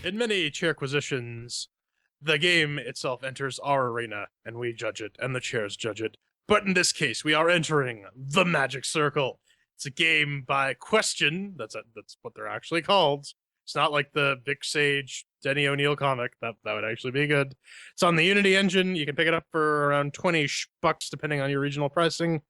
In many chairquisitions, the game itself enters our arena, and we judge it, and the chairs judge it. But in this case, we are entering the Magic Circle. It's a game by question. That's what they're actually called. It's not like the Vic Sage Denny O'Neil comic. That would actually be good. It's on the Unity engine. You can pick it up for around 20 bucks, depending on your regional pricing.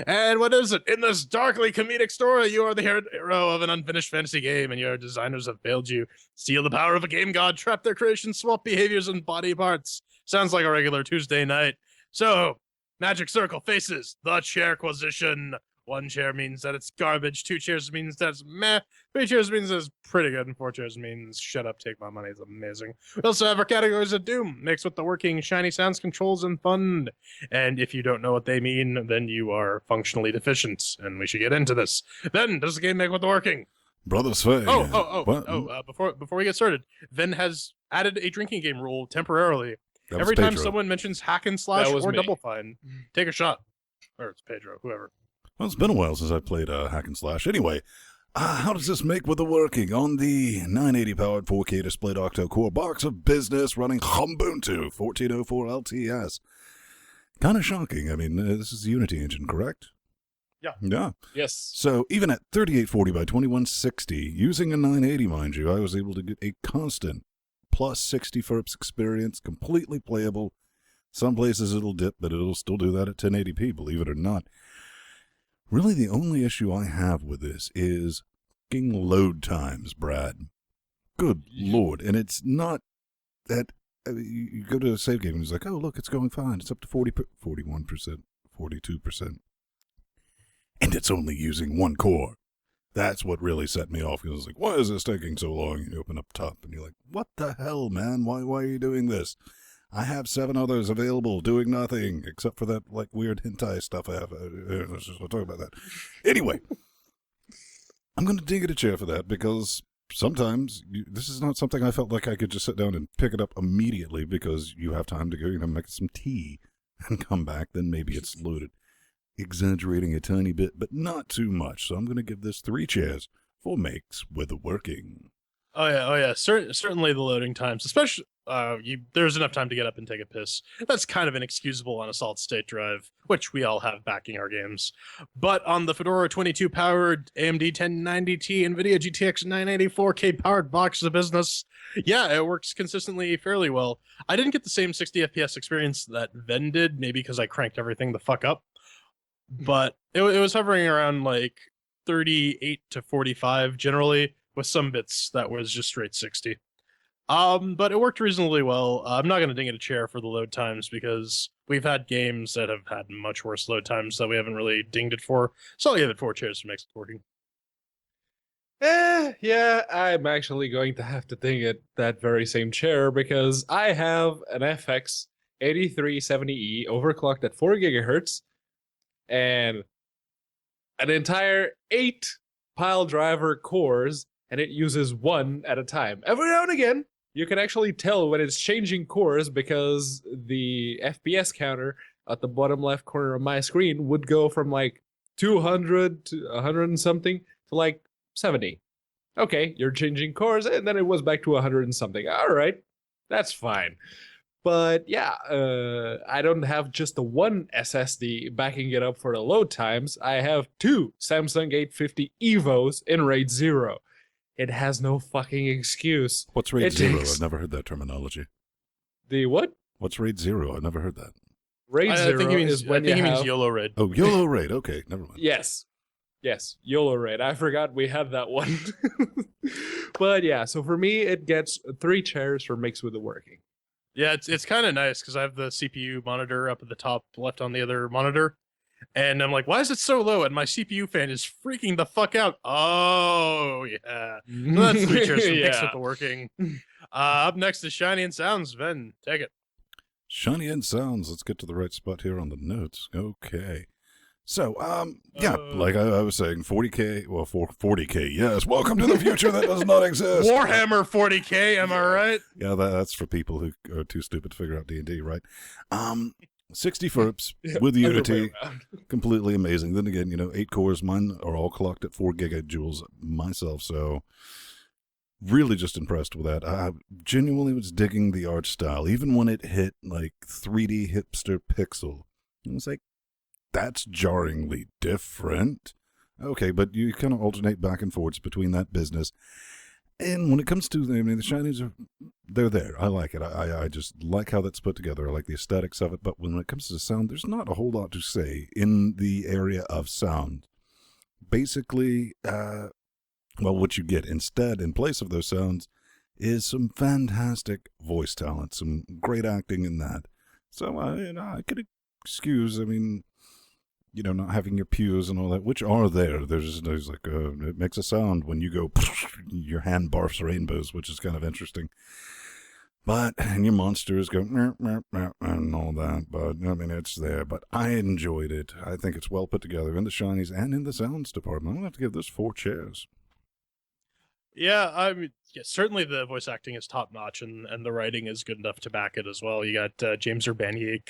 And what is it? In this darkly comedic story, you are the hero of an unfinished fantasy game, and your designers have failed you. Steal the power of a game god, trap their creation, swap behaviors and body parts. Sounds like a regular Tuesday night. So, Magic Circle faces the Chairquisition. 1 chair means that it's garbage. 2 chairs means that it's meh. 3 chairs means it's pretty good. And 4 chairs means shut up, take my money. It's amazing. We also have our categories of Doom, mixed with the working shiny sounds, controls, and fun. And if you don't know what they mean, then you are functionally deficient. And we should get into this. Then, does the game make with the working? Brother Sway. Before we get started, Ven has added a drinking game rule temporarily. That Every was time Pedro. someone mentions hack and slash That was or me. Double Fine, take a shot. Or it's Pedro, whoever. Well, it's been a while since I played Hack and Slash. Anyway, how does this make with the working? On the 980 powered 4K displayed octa-core box of business running Ubuntu 1404 LTS. Kind of shocking. I mean, this is the Unity engine, correct? Yeah. Yeah. Yes. So even at 3840 by 2160, using a 980, mind you, I was able to get a constant plus 60 FERPs experience, completely playable. Some places it'll dip, but it'll still do that at 1080p, believe it or not. Really, the only issue I have with this is fucking load times, Brad. Good Lord. And it's not that you go to a save game and it's like, oh, look, it's going fine. It's up to 41%, 42%. And it's only using 1 core. That's what really set me off. Because I was like, why is this taking so long? And you open up top and you're like, what the hell, man? Why are you doing this? I have 7 others available doing nothing except for that like weird hentai stuff I have. Let's just talk about that. Anyway, I'm going to dig at a chair for that because sometimes this is not something I felt like I could just sit down and pick it up immediately because you have time to go, make some tea and come back. Then maybe it's loaded. Exaggerating a tiny bit, but not too much. So I'm going to give this 3 chairs for makes with the working. Oh yeah. Certainly the loading times, especially there's enough time to get up and take a piss. That's kind of inexcusable on a solid state drive, which we all have backing our games. But on the Fedora 22 powered AMD 1090T NVIDIA GTX 980 4K powered box of business, yeah, it works consistently fairly well. I didn't get the same 60 FPS experience that Ven did, maybe because I cranked everything the fuck up. But it was hovering around like 38 to 45 generally, with some bits that was just straight 60. But it worked reasonably well. I'm not going to ding it a chair for the load times because we've had games that have had much worse load times that we haven't really dinged it for. So I'll give it 4 chairs to make it working. Yeah, I'm actually going to have to ding it that very same chair because I have an FX 8370E overclocked at 4 gigahertz and an entire 8 pile driver cores, and it uses 1 at a time. Every now and again, you can actually tell when it's changing cores because the FPS counter at the bottom left corner of my screen would go from like 200 to 100 and something to like 70. Okay, you're changing cores, and then it was back to 100 and something. All right, that's fine. But yeah, I don't have just the 1 SSD backing it up for the load times. I have 2 Samsung 850 EVOs in RAID 0. It has no fucking excuse. What's RAID 0? takes- I've never heard that terminology. The what? What's RAID 0? I've never heard that. RAID 0 I think he means, is when I think he you means have... YOLO RAID. Oh, YOLO RAID. Okay, never mind. Yes, YOLO RAID. I forgot we had that one. But yeah, so for me, it gets 3 chairs for mixed with the working. Yeah, it's kind of nice because I have the CPU monitor up at the top left on the other monitor. And I'm like, why is it so low? And my CPU fan is freaking the fuck out. Oh, yeah. So that's 3 chairs for mixed with the working. Up next is Shiny and Sounds. Ven, take it. Shiny and sounds. Let's get to the right spot here on the notes. Okay. So, yeah, like I was saying, 40K, well, 40K, yes. Welcome to the future that does not exist. Warhammer 40K, am I right? Yeah, that's for people who are too stupid to figure out D&D, right? 60 FERPs with Other way Unity, around. completely amazing. Then again, 8 cores, mine are all clocked at 4 gigajoules myself, so really just impressed with that. I genuinely was digging the art style, even when it hit like 3D hipster pixel. It was like, that's jarringly different. Okay, but you kind of alternate back and forth between that business. And when it comes to, I mean, the shinies they're there. I like it. I just like how that's put together. I like the aesthetics of it. But when it comes to sound, there's not a whole lot to say in the area of sound. Basically, well, what you get instead, in place of those sounds, is some fantastic voice talent, some great acting in that. So, I could excuse, I mean, not having your pews and all that, which are there. There's like, it makes a sound when you go, your hand barfs rainbows, which is kind of interesting. But, and your monsters go, and all that. But, I mean, it's there. But I enjoyed it. I think it's well put together in the shinies and in the sounds department. I'm going to have to give this 4 chairs. Yeah, I mean, certainly the voice acting is top notch, and the writing is good enough to back it as well. You got James Urbaniak,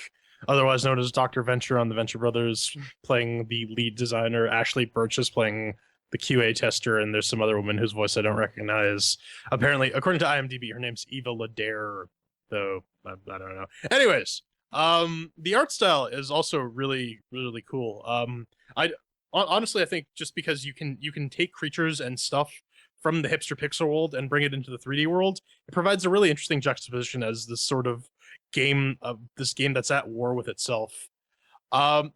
otherwise known as Dr. Venture on the Venture Brothers, playing the lead designer. Ashley Birch is playing the QA tester, and there's some other woman whose voice I don't recognize. Apparently, according to IMDb, her name's Eva Ladare, though I don't know. Anyways, the art style is also really, really cool. Honestly, I think just because you can take creatures and stuff from the hipster pixel world and bring it into the 3D world, it provides a really interesting juxtaposition as this sort of game that's at war with itself. I'm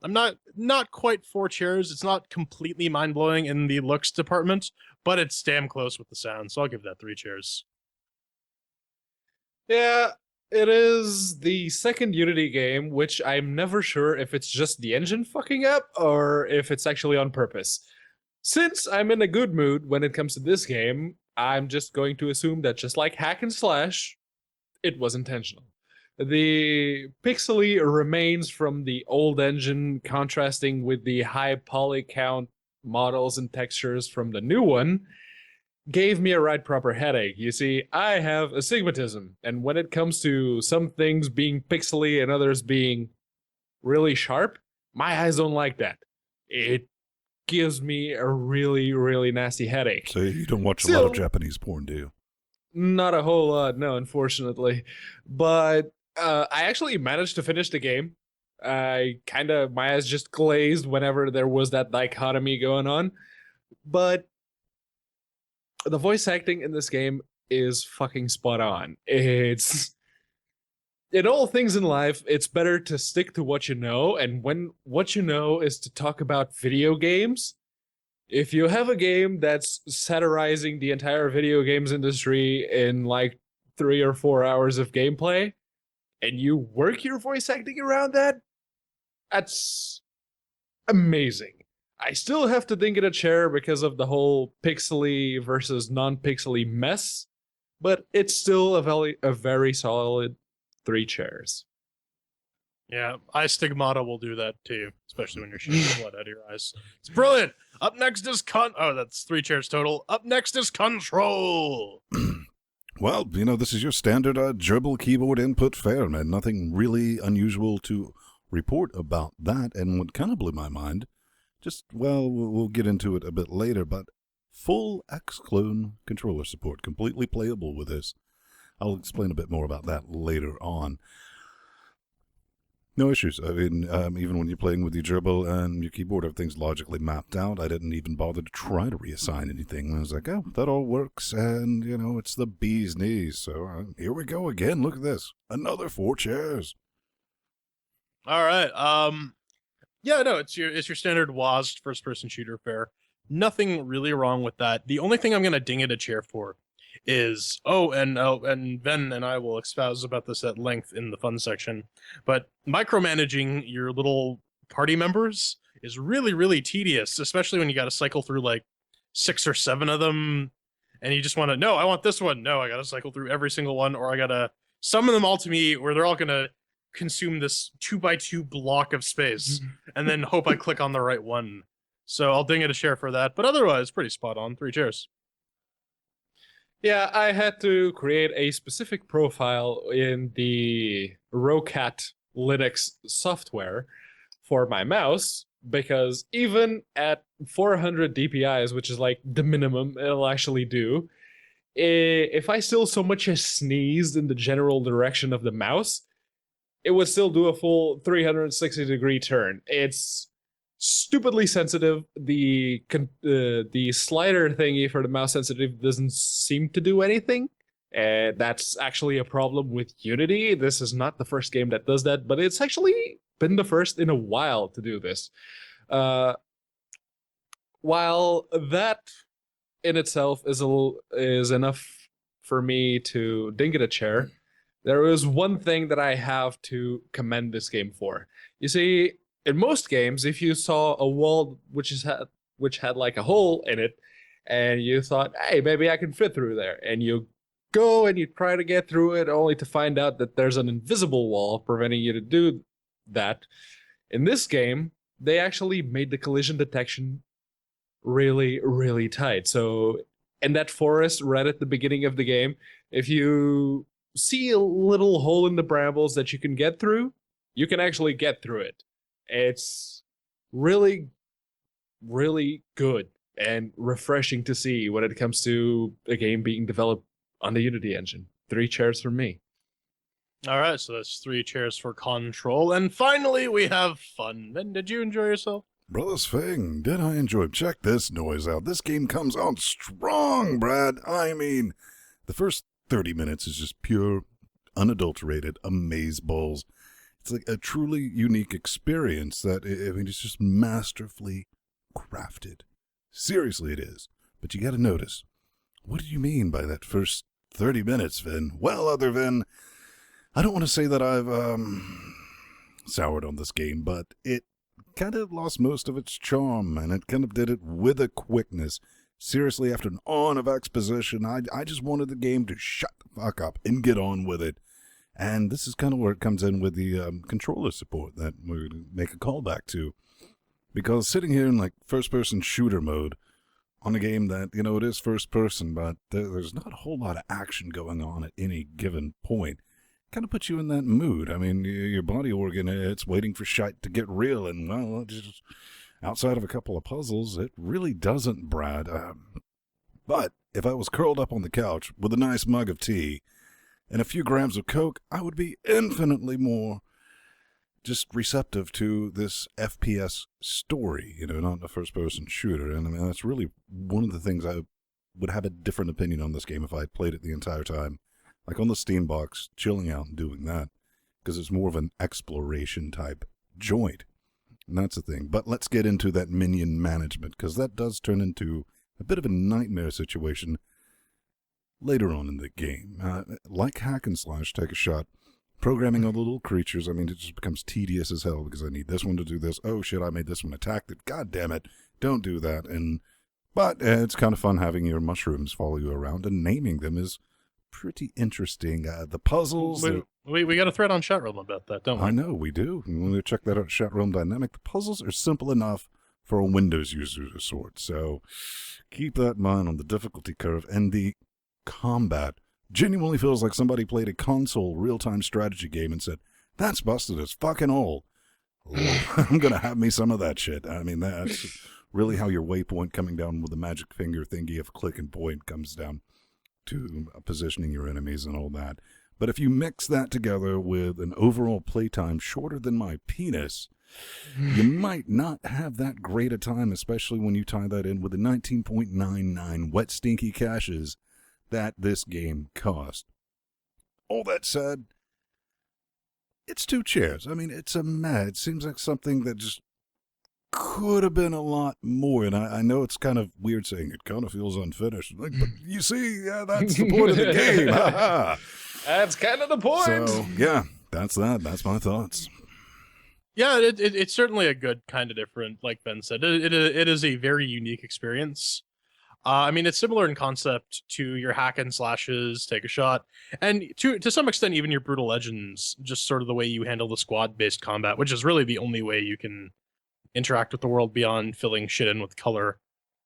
not quite 4 chairs. It's not completely mind-blowing in the looks department, but it's damn close with the sound, so I'll give that 3 chairs. Yeah, it is the second Unity game, which I'm never sure if it's just the engine fucking up or if it's actually on purpose. Since I'm in a good mood when it comes to this game, I'm just going to assume that just like hack and slash, it was intentional. The pixely remains from the old engine contrasting with the high poly count models and textures from the new one gave me a right proper headache. You see, I have astigmatism, and when it comes to some things being pixely and others being really sharp, my eyes don't like that. It gives me a really, really nasty headache. So you don't watch a lot of Japanese porn, do you? Not a whole lot, no, unfortunately. But I actually managed to finish the game. My eyes just glazed whenever there was that dichotomy going on. But the voice acting in this game is fucking spot on. It's... In all things in life, it's better to stick to what you know, and when what you know is to talk about video games, if you have a game that's satirizing the entire video games industry in like 3 or 4 hours of gameplay, and you work your voice acting around that, that's amazing. I still have to think in a chair because of the whole pixely versus non-pixely mess, but it's still a very solid 3 chairs. Yeah, eye stigmata will do that too, especially when you're shooting blood out of your eyes. It's brilliant. Up next is that's 3 chairs total. Up next is Control. Well, this is your standard gerbil keyboard input fare, man. Nothing really unusual to report about that. And what kind of blew my mind, we'll get into it a bit later, but full X-Clone controller support, completely playable with this. I'll explain a bit more about that later on. No issues. I mean, even when you're playing with your gerbil and your keyboard, everything's logically mapped out. I didn't even bother to try to reassign anything. I was like, oh, that all works, and, it's the bee's knees. So here we go again. Look at this. Another 4 chairs. All right. Yeah, no, it's your standard WASD first-person shooter fare. Nothing really wrong with that. The only thing I'm going to ding it a chair for is and Ven and I will espouse about this at length in the fun section, but micromanaging your little party members is really, really tedious, especially when you got to cycle through like 6 or 7 of them, and you just want to, no, I want this one, no, I got to cycle through every single one, or I got to summon them all to me where they're all going to consume this 2x2 block of space and then hope I click on the right one. So I'll ding it a chair for that, but otherwise pretty spot on. 3 chairs. Yeah, I had to create a specific profile in the Rocat Linux software for my mouse, because even at 400 DPIs, which is like the minimum it'll actually do, if I still so much as sneezed in the general direction of the mouse, it would still do a full 360-degree turn. It's stupidly sensitive. The slider thingy for the mouse sensitive doesn't seem to do anything. And that's actually a problem with Unity. This is not the first game that does that, but it's actually been the first in a while to do this. While that in itself is enough for me to ding it a chair, there is one thing that I have to commend this game for. You see, in most games, if you saw a wall which had like a hole in it, and you thought, hey, maybe I can fit through there, and you go and you try to get through it, only to find out that there's an invisible wall preventing you to do that. In this game, they actually made the collision detection really, really tight. So in that forest right at the beginning of the game, if you see a little hole in the brambles that you can get through, you can actually get through it. It's really, really good and refreshing to see when it comes to a game being developed on the Unity engine. 3 chairs from me. All right, so that's 3 chairs for Control. And finally, we have fun. Ben, did you enjoy yourself? Brothers Fing, did I enjoy? Check this noise out. This game comes on strong, Brad. I mean, the first 30 minutes is just pure, unadulterated amazeballs. It's like a truly unique experience that, I mean, it's just masterfully crafted. Seriously, it is. But you gotta notice, what do you mean by that first 30 minutes, Vin? Well, other than, I don't want to say that I've, soured on this game, but it kind of lost most of its charm, and it kind of did it with a quickness. Seriously, after an on of exposition, I just wanted the game to shut the fuck up and get on with it. And this is kind of where it comes in with the controller support that we're going to make a callback to. Because sitting here in like first-person shooter mode on a game that, you know, it is first-person, but there's not a whole lot of action going on at any given point, kind of puts you in that mood. I mean, your body organ, it's waiting for shite to get real, and, well, just outside of a couple of puzzles, it really doesn't, Brad. But if I was curled up on the couch with a nice mug of tea and a few grams of Coke, I would be infinitely more just receptive to this FPS story, you know, not a first-person shooter. And I mean, that's really one of the things I would have a different opinion on this game if I had played it the entire time. Like on the Steam box, chilling out and doing that, because it's more of an exploration type joint. And that's the thing. But let's get into that minion management, because that does turn into a bit of a nightmare situation later on in the game. Like hack and slash, take a shot, programming all the little creatures, I mean, it just becomes tedious as hell, because I need this one to do this. Oh shit, I made this one attack it. God damn it, don't do that. But it's kind of fun having your mushrooms follow you around, and naming them is pretty interesting. The puzzles... We got a thread on Chatroom about that, don't we? I know, we do. When we check that out, Chatroom Dynamic, the puzzles are simple enough for a Windows user to sort. So keep that in mind on the difficulty curve. And the combat genuinely feels like somebody played a console real-time strategy game and said, that's busted as fucking all. I'm going to have me some of that shit. I mean, that's really how your waypoint coming down with the magic finger thingy of click and point comes down to positioning your enemies and all that. But if you mix that together with an overall playtime shorter than my penis, you might not have that great a time, especially when you tie that in with the 19.99 wet stinky caches that this game cost. All that said, it's 2 chairs. I mean, it seems like something that just could have been a lot more, and I know it's kind of weird saying it kind of feels unfinished, like, but you see, yeah, that's the point of the game. That's kind of the point. So yeah, that's my thoughts. Yeah, it's certainly a good kind of different, like Ben said. It is a very unique experience. I mean, it's similar in concept to your hack and slashes, take a shot, and to some extent even your Brutal Legends, just sort of the way you handle the squad-based combat, which is really the only way you can interact with the world beyond filling shit in with color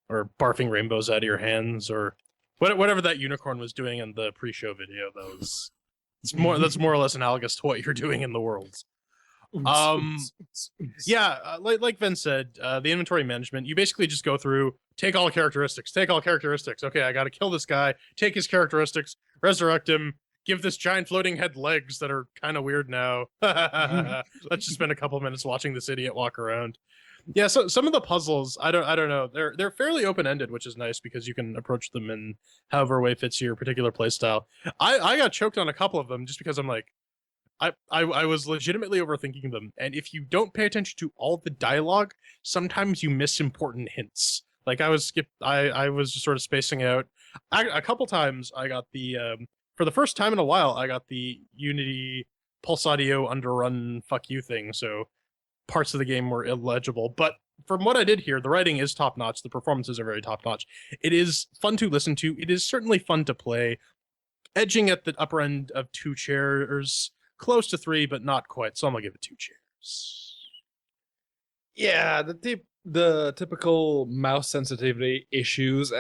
or barfing rainbows out of your hands or whatever that unicorn was doing in the pre-show video. That's more or less analogous to what you're doing in the world. Um, Yeah, like Vin said, the inventory management, you basically just go through, take all characteristics. Okay, I gotta kill this guy, take his characteristics, resurrect him, give this giant floating head legs that are kind of weird now. Let's just spend a couple minutes watching this idiot walk around. Yeah, so some of the puzzles, I don't know. They're fairly open-ended, which is nice because you can approach them in however way fits your particular playstyle. I got choked on a couple of them just because I'm like, I was legitimately overthinking them, and if you don't pay attention to all the dialogue, sometimes you miss important hints. Like I was just sort of spacing out. A couple times I got the for the first time in a while I got the Unity Pulse Audio underrun fuck you thing, so parts of the game were illegible. But from what I did here, the writing is top notch. The performances are very top notch. It is fun to listen to. It is certainly fun to play, edging at the upper end of 2 chairs. Close to 3, but not quite. So I'm gonna give it 2 chairs. Yeah, the typical mouse sensitivity issues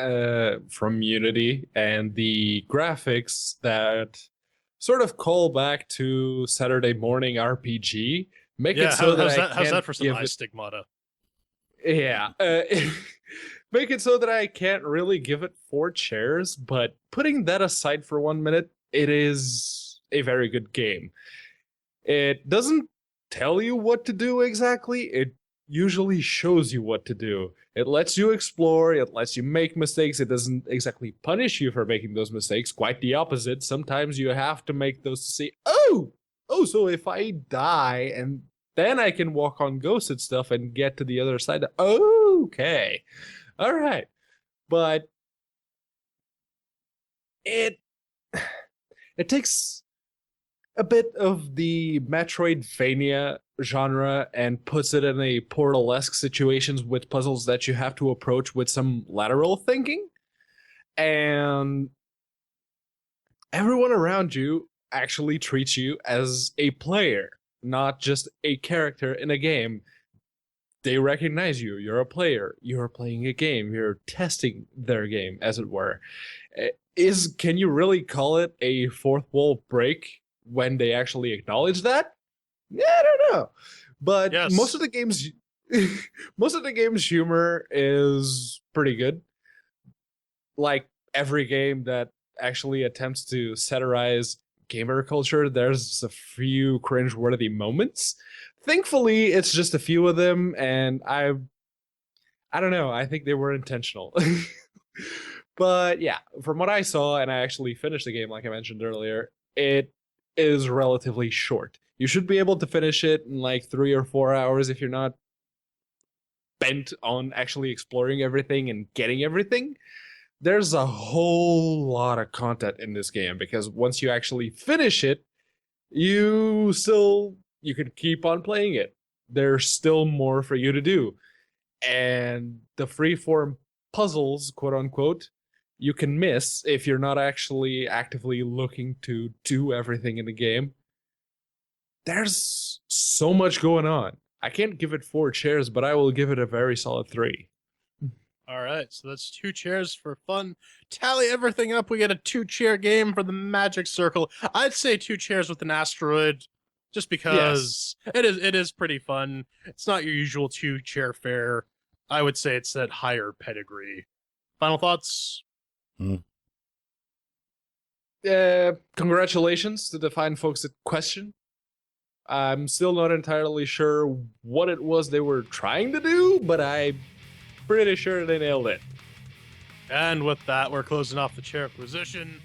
from Unity and the graphics that sort of call back to Saturday morning RPG make it so how's that for some nice stigmata? Yeah, make it so that I can't really give it 4 chairs. But putting that aside for 1 minute, it is a very good game. It doesn't tell you what to do exactly. It usually shows you what to do. It lets you explore. It lets you make mistakes. It doesn't exactly punish you for making those mistakes. Quite the opposite. Sometimes you have to make those to see, oh, so if I die and then I can walk on ghosted stuff and get to the other side. Okay. All right. But it takes a bit of the Metroidvania genre and puts it in a Portal-esque situations with puzzles that you have to approach with some lateral thinking. And everyone around you actually treats you as a player, not just a character in a game. They recognize you. You're a player. You're playing a game. You're testing their game, as it were. Can you really call it a fourth wall break when they actually acknowledge that? Yeah, I don't know. But yes. most of the game's humor is pretty good. Like every game that actually attempts to satirize gamer culture, there's a few cringe-worthy moments. Thankfully, it's just a few of them, and I don't know. I think they were intentional. But yeah, from what I saw, and I actually finished the game, like I mentioned earlier, it is relatively short. You should be able to finish it in like 3 or 4 hours if you're not bent on actually exploring everything and getting everything. There's a whole lot of content in this game because once you actually finish it, you can keep on playing it. There's still more for you to do. And the freeform puzzles, quote unquote, you can miss if you're not actually actively looking to do everything in the game. There's so much going on. I can't give it 4 chairs, but I will give it a very solid 3. All right, so that's 2 chairs for fun. Tally everything up, we get a 2-chair game for the Magic Circle. I'd say 2 chairs with an asteroid, just because it is pretty fun. It's not your usual 2-chair fare. I would say it's that higher pedigree. Final thoughts? Congratulations to the fine folks at Question. I'm still not entirely sure what it was they were trying to do, but I'm pretty sure they nailed it. And with that, we're closing off the Chairquisition.